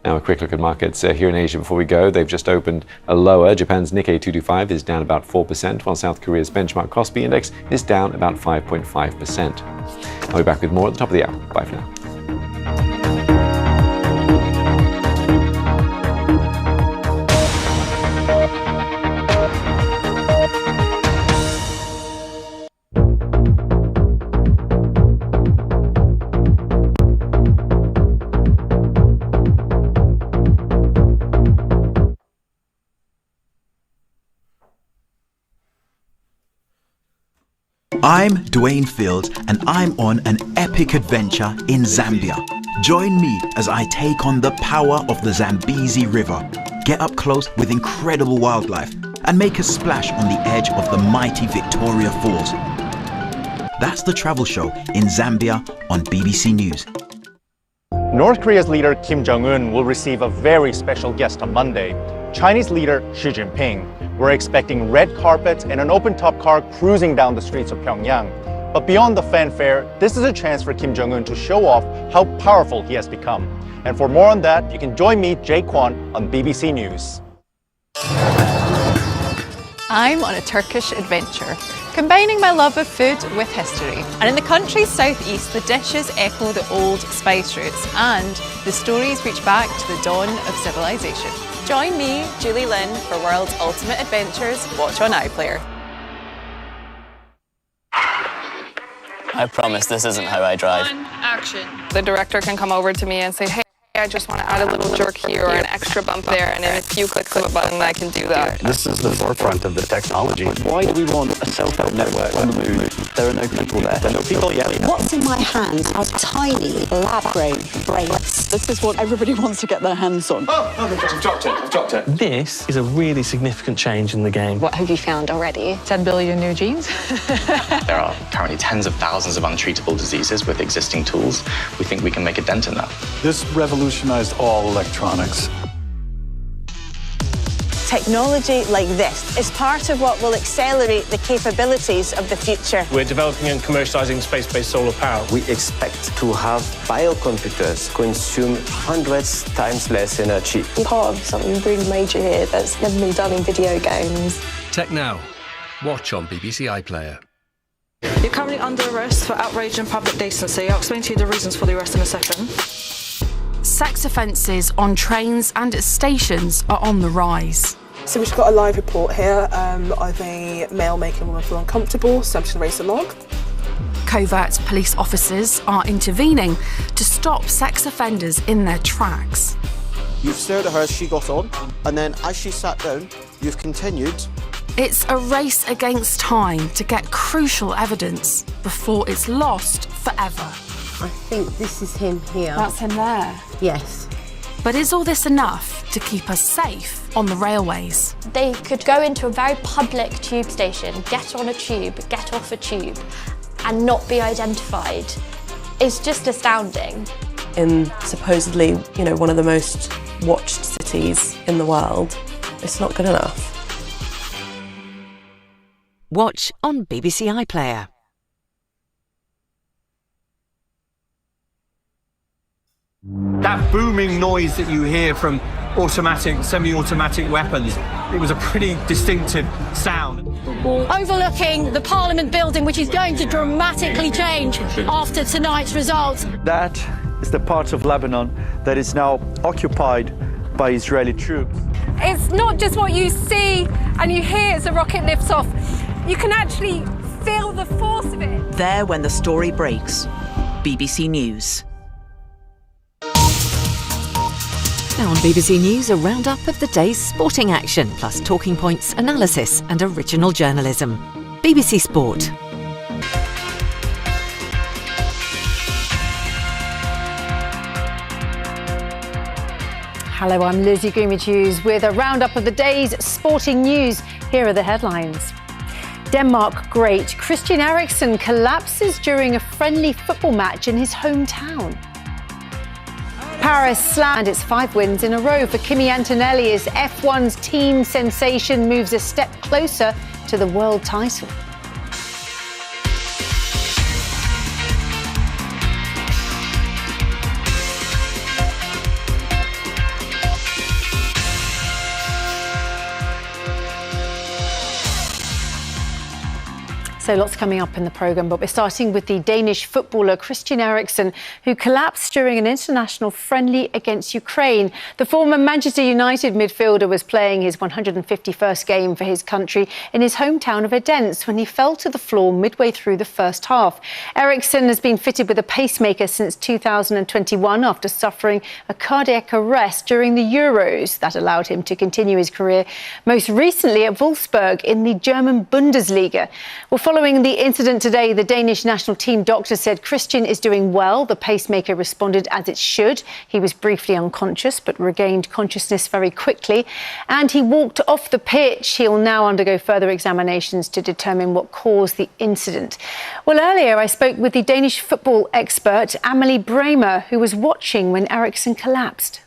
Now a quick look at markets here in Asia before we go. They've just opened a lower. Japan's Nikkei 225 is down about 4%, while South Korea's benchmark Kospi index is down about 5.5%. I'll be back with more at the top of the hour. Bye for now. I'm Dwayne Fields, and I'm on an epic adventure in Zambia. Join me as I take on the power of the Zambezi River, get up close with incredible wildlife, and make a splash on the edge of the mighty Victoria Falls. That's the travel show in Zambia on BBC News. North Korea's leader Kim Jong-un will receive a very special guest on Monday, Chinese leader Xi Jinping. We're expecting red carpets and an open-top car cruising down the streets of Pyongyang. But beyond the fanfare, this is a chance for Kim Jong-un to show off how powerful he has become. And for more on that, you can join me, Jay Kwon, on BBC News. I'm on a Turkish adventure, combining my love of food with history. And in the country's southeast, the dishes echo the old spice routes, and the stories reach back to the dawn of civilization. Join me, Julie Lynn, for World's Ultimate Adventures. Watch on iPlayer. I promise this isn't how I drive. Action. The director can come over to me and say, hey, I just want to add a little jerk here or an extra bump there, and in a few clicks of a button I can do that. This is the forefront of the technology. Why do we want a self-help network on the moon? There are no people there. There are no people yet. What's in my hands are tiny lab-grown brains. This is what everybody wants to get their hands on. Oh, I've dropped it. This is a really significant change in the game. What have you found already? 10 billion new genes. There are currently tens of thousands of untreatable diseases with existing tools. We think we can make a dent in that. This revolutionized all electronics. Technology like this is part of what will accelerate the capabilities of the future. We're developing and commercializing space-based solar power. We expect to have biocomputers consume hundreds times less energy. I'm part of something really major here that's never been done in video games. Tech Now. Watch on BBC iPlayer. You're currently under arrest for outrage and public decency. I'll explain to you the reasons for the arrest in a second. Sex offences on trains and at stations are on the rise. So we've got a live report here of a male making a woman feel uncomfortable, so I'm just going to raise the log. Covert police officers are intervening to stop sex offenders in their tracks. You've stared at her as she got on, and then as she sat down, you've continued. It's a race against time to get crucial evidence before it's lost forever. I think this is him here. That's him there? Yes. But is all this enough to keep us safe on the railways? They could go into a very public tube station, get on a tube, get off a tube, and not be identified. It's just astounding. In supposedly, one of the most watched cities in the world, it's not good enough. Watch on BBC iPlayer. That booming noise that you hear from automatic, semi-automatic weapons, it was a pretty distinctive sound. Overlooking the Parliament building, which is going to dramatically change after tonight's results. That is the part of Lebanon that is now occupied by Israeli troops. It's not just what you see and you hear as the rocket lifts off. You can actually feel the force of it. There when the story breaks. BBC News. Now on BBC News, a roundup of the day's sporting action, plus talking points, analysis and original journalism. BBC Sport. Hello, I'm Lizzie Greenwich-Hughes with a roundup of the day's sporting news. Here are the headlines. Denmark great Christian Eriksen collapses during a friendly football match in his hometown. Paris slammed its 5 wins in a row for Kimi Antonelli as F1's team sensation moves a step closer to the world title. So lots coming up in the programme, but we're starting with the Danish footballer Christian Eriksen, who collapsed during an international friendly against Ukraine. The former Manchester United midfielder was playing his 151st game for his country in his hometown of Odense when he fell to the floor midway through the first half. Eriksen has been fitted with a pacemaker since 2021 after suffering a cardiac arrest during the Euros. That allowed him to continue his career, most recently at Wolfsburg in the German Bundesliga. Following the incident today, the Danish national team doctor said Christian is doing well. The pacemaker responded as it should. He was briefly unconscious but regained consciousness very quickly. And he walked off the pitch. He'll now undergo further examinations to determine what caused the incident. Well, earlier I spoke with the Danish football expert Amelie Bremer, who was watching when Eriksen collapsed.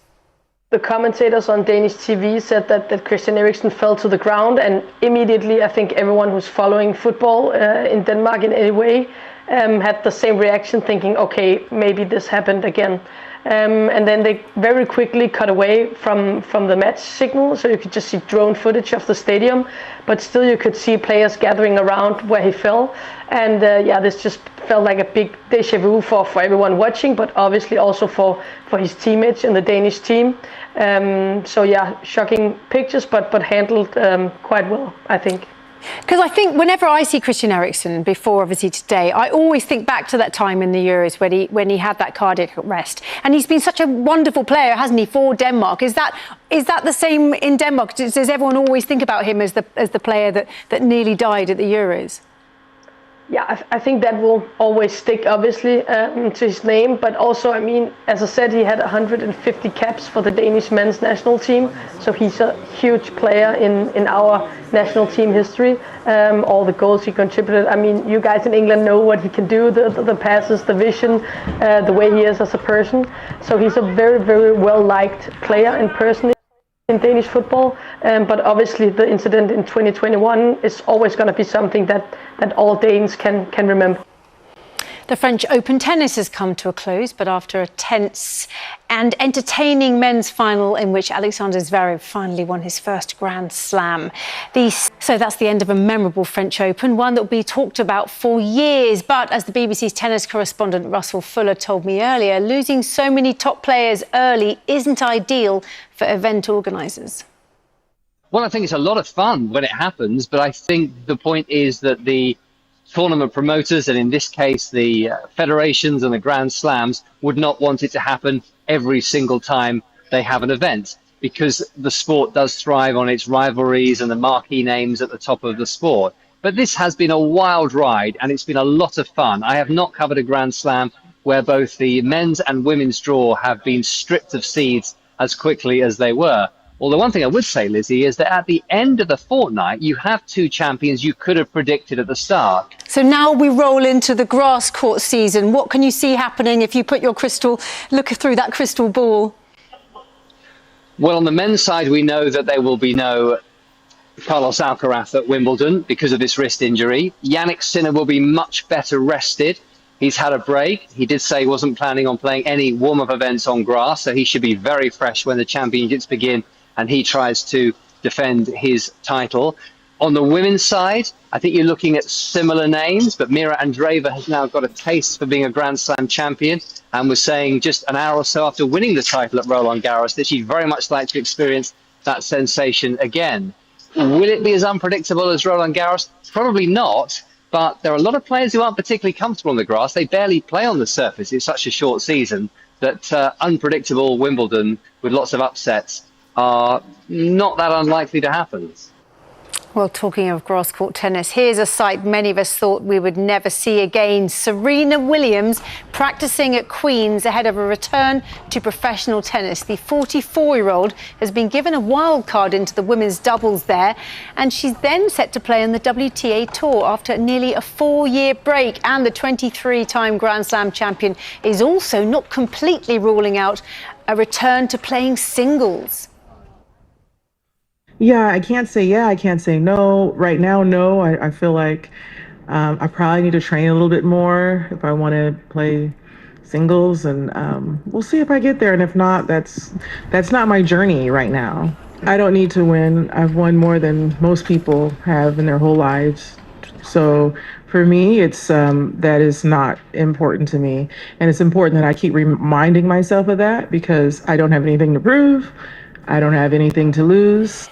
The commentators on Danish TV said that Christian Eriksen fell to the ground, and immediately I think everyone who's following football in Denmark in any way had the same reaction, thinking, okay, maybe this happened again. And then they very quickly cut away from the match signal, so you could just see drone footage of the stadium, but still you could see players gathering around where he fell. And this just felt like a big déjà vu for everyone watching, but obviously also for his teammates in the Danish team. Shocking pictures, but handled quite well, I think. Because I think whenever I see Christian Eriksen, before obviously today, I always think back to that time in the Euros when he had that cardiac arrest. And he's been such a wonderful player, hasn't he, for Denmark? Is that the same in Denmark? Does everyone always think about him as the player that nearly died at the Euros? Yeah, I think that will always stick, obviously, to his name. But also, I mean, as I said, he had 150 caps for the Danish men's national team. So he's a huge player in our national team history. All the goals he contributed. I mean, you guys in England know what he can do, the passes, the vision, the way he is as a person. So he's a very, very well-liked player and person in Danish football, but obviously the incident in 2021 is always going to be something that all Danes can remember. The French Open tennis has come to a close, but after a tense and entertaining men's final in which Alexander Zverev finally won his first Grand Slam. So that's the end of a memorable French Open, one that will be talked about for years. But as the BBC's tennis correspondent Russell Fuller told me earlier, losing so many top players early isn't ideal for event organisers. Well, I think it's a lot of fun when it happens, but I think the point is that the tournament promoters, and in this case the federations and the Grand Slams, would not want it to happen every single time they have an event, because the sport does thrive on its rivalries and the marquee names at the top of the sport. But this has been a wild ride and it's been a lot of fun. I have not covered a Grand Slam where both the men's and women's draw have been stripped of seeds as quickly as they were. Although one thing I would say, Lizzie, is that at the end of the fortnight, you have two champions you could have predicted at the start. So now we roll into the grass court season. What can you see happening if you put your look through that crystal ball? Well, on the men's side, we know that there will be no Carlos Alcaraz at Wimbledon because of this wrist injury. Jannik Sinner will be much better rested. He's had a break. He did say he wasn't planning on playing any warm-up events on grass, so he should be very fresh when the championships begin and he tries to defend his title. On the women's side, I think you're looking at similar names, but Mira Andreeva has now got a taste for being a Grand Slam champion and was saying just an hour or so after winning the title at Roland Garros that she'd very much like to experience that sensation again. Will it be as unpredictable as Roland Garros? Probably not, but there are a lot of players who aren't particularly comfortable on the grass. They barely play on the surface. It's such a short season that unpredictable Wimbledon with lots of upsets are not that unlikely to happen. Well, talking of grass court tennis, here's a sight many of us thought we would never see again. Serena Williams practicing at Queen's ahead of a return to professional tennis. The 44-year-old has been given a wild card into the women's doubles there, and she's then set to play on the WTA Tour after nearly a 4-year break. And the 23-time Grand Slam champion is also not completely ruling out a return to playing singles. Yeah, I can't say yeah, I can't say no. Right now, no. I feel like I probably need to train a little bit more if I want to play singles, and we'll see if I get there. And if not, that's not my journey right now. I don't need to win. I've won more than most people have in their whole lives. So for me, it's that is not important to me. And it's important that I keep reminding myself of that because I don't have anything to prove. I don't have anything to lose.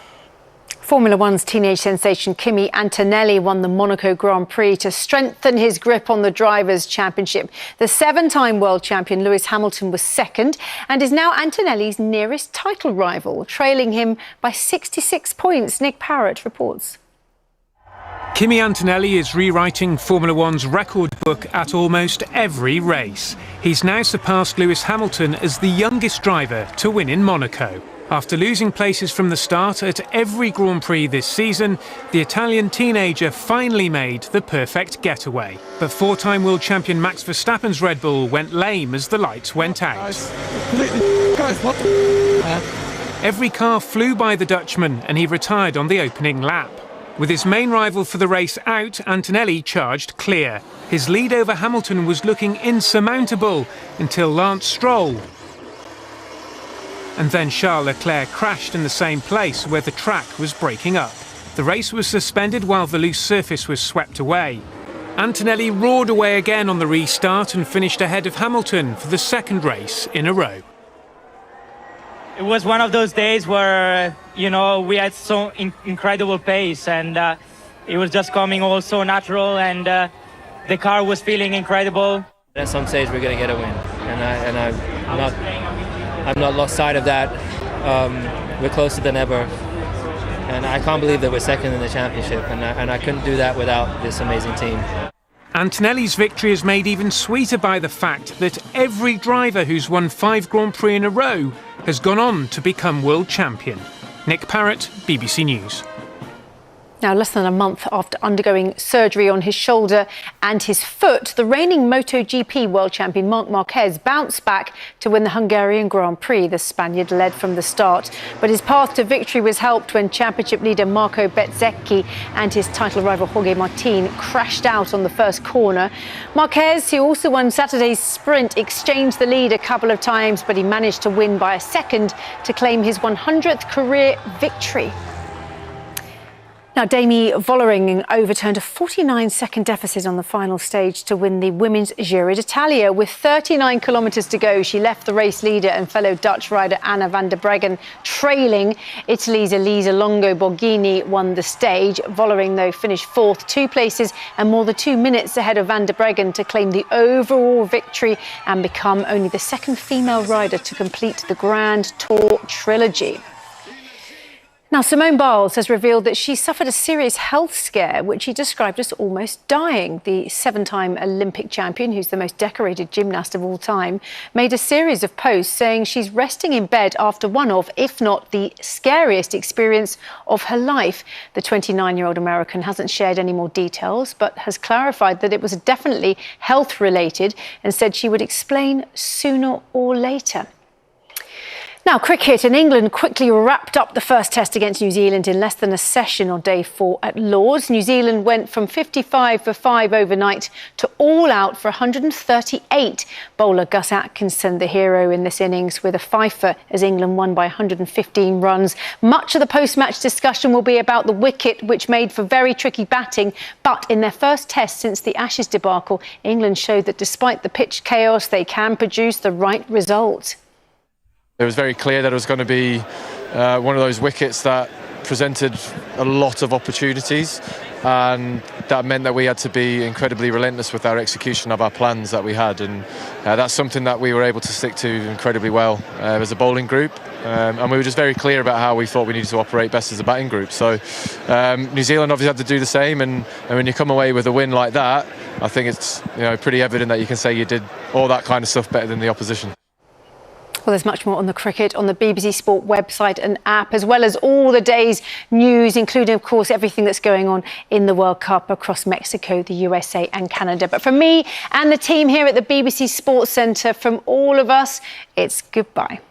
Formula One's teenage sensation Kimi Antonelli won the Monaco Grand Prix to strengthen his grip on the Drivers' Championship. The 7-time world champion Lewis Hamilton was second and is now Antonelli's nearest title rival, trailing him by 66 points. Nick Parrott reports. Kimi Antonelli is rewriting Formula One's record book at almost every race. He's now surpassed Lewis Hamilton as the youngest driver to win in Monaco. After losing places from the start at every Grand Prix this season, the Italian teenager finally made the perfect getaway. But 4-time world champion Max Verstappen's Red Bull went lame as the lights went out. Every car flew by the Dutchman and he retired on the opening lap. With his main rival for the race out, Antonelli charged clear. His lead over Hamilton was looking insurmountable until Lance Stroll. And then Charles Leclerc crashed in the same place where the track was breaking up. The race was suspended while the loose surface was swept away. Antonelli roared away again on the restart and finished ahead of Hamilton for the second race in a row. It was one of those days where, we had so incredible pace and it was just coming all so natural and the car was feeling incredible. At some stage we're going to get a win and I'm not lost sight of that. We're closer than ever. And I can't believe that we're second in the championship. And I couldn't do that without this amazing team. Antonelli's victory is made even sweeter by the fact that every driver who's won 5 Grand Prix in a row has gone on to become world champion. Nick Parrott, BBC News. Now, less than a month after undergoing surgery on his shoulder and his foot, the reigning MotoGP world champion Marc Marquez bounced back to win the Hungarian Grand Prix. The Spaniard led from the start, but his path to victory was helped when championship leader Marco Bezzecchi and his title rival Jorge Martin crashed out on the first corner. Marquez, who also won Saturday's sprint, exchanged the lead a couple of times, but he managed to win by a second to claim his 100th career victory. Now, Demi Vollering overturned a 49-second deficit on the final stage to win the women's Giro d'Italia. With 39 kilometres to go, she left the race leader and fellow Dutch rider Anna van der Breggen trailing. Italy's Elisa Longo Borghini won the stage. Vollering, though, finished fourth, 2 places and more than 2 minutes ahead of van der Breggen to claim the overall victory and become only the second female rider to complete the Grand Tour trilogy. Now, Simone Biles has revealed that she suffered a serious health scare, which she described as almost dying. The 7-time Olympic champion, who's the most decorated gymnast of all time, made a series of posts saying she's resting in bed after one of, if not the scariest experience of her life. The 29-year-old American hasn't shared any more details, but has clarified that it was definitely health-related and said she would explain sooner or later. Now, cricket in England quickly wrapped up the first test against New Zealand in less than a session on day 4 at Lord's. New Zealand went from 55 for 5 overnight to all out for 138. Bowler Gus Atkinson, the hero in this innings, with a fifer as England won by 115 runs. Much of the post-match discussion will be about the wicket, which made for very tricky batting. But in their first test since the Ashes debacle, England showed that despite the pitch chaos, they can produce the right result. It was very clear that it was going to be one of those wickets that presented a lot of opportunities, and that meant that we had to be incredibly relentless with our execution of our plans that we had, and that's something that we were able to stick to incredibly well as a bowling group, and we were just very clear about how we thought we needed to operate best as a batting group. So New Zealand obviously had to do the same, and when you come away with a win like that, I think it's pretty evident that you can say you did all that kind of stuff better than the opposition. Well, there's much more on the cricket on the BBC Sport website and app, as well as all the day's news, including, of course, everything that's going on in the World Cup across Mexico, the USA and Canada. But from me and the team here at the BBC Sports Centre, from all of us, it's goodbye.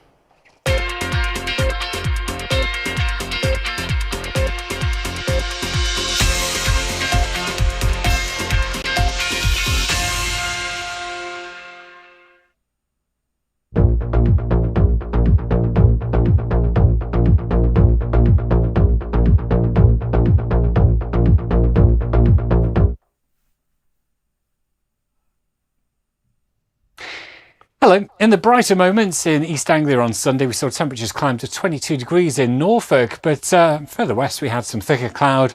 Hello. In the brighter moments in East Anglia on Sunday, we saw temperatures climb to 22 degrees in Norfolk, but further west we had some thicker cloud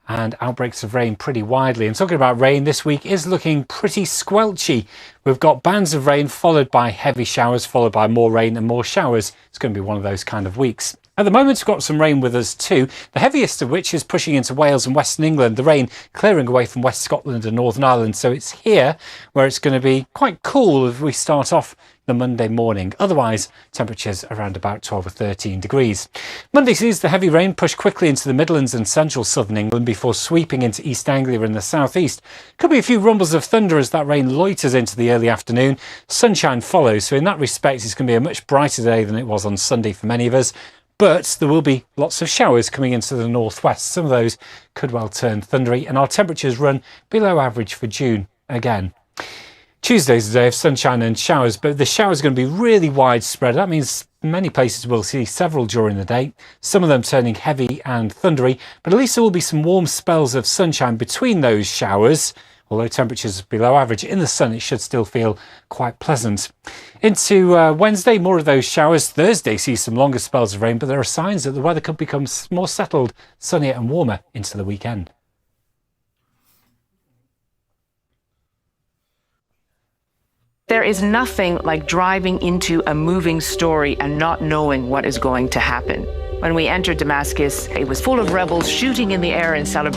and outbreaks of rain pretty widely. And talking about rain, this week is looking pretty squelchy. We've got bands of rain followed by heavy showers, followed by more rain and more showers. It's going to be one of those kind of weeks. At the moment, we've got some rain with us too, the heaviest of which is pushing into Wales and Western England, the rain clearing away from West Scotland and Northern Ireland. So it's here where it's going to be quite cool if we start off the Monday morning. Otherwise, temperatures around about 12 or 13 degrees. Monday sees the heavy rain push quickly into the Midlands and central southern England before sweeping into East Anglia in the southeast. Could be a few rumbles of thunder as that rain loiters into the early afternoon. Sunshine follows, so in that respect, it's going to be a much brighter day than it was on Sunday for many of us. But there will be lots of showers coming into the northwest. Some of those could well turn thundery, and our temperatures run below average for June again. Tuesday's a day of sunshine and showers, but the showers are going to be really widespread. That means many places will see several during the day, some of them turning heavy and thundery, but at least there will be some warm spells of sunshine between those showers. Although temperatures below average in the sun, it should still feel quite pleasant. Into Wednesday, more of those showers. Thursday sees some longer spells of rain, but there are signs that the weather could become more settled, sunnier and warmer into the weekend. There is nothing like driving into a moving story and not knowing what is going to happen. When we entered Damascus, it was full of rebels shooting in the air in celebration.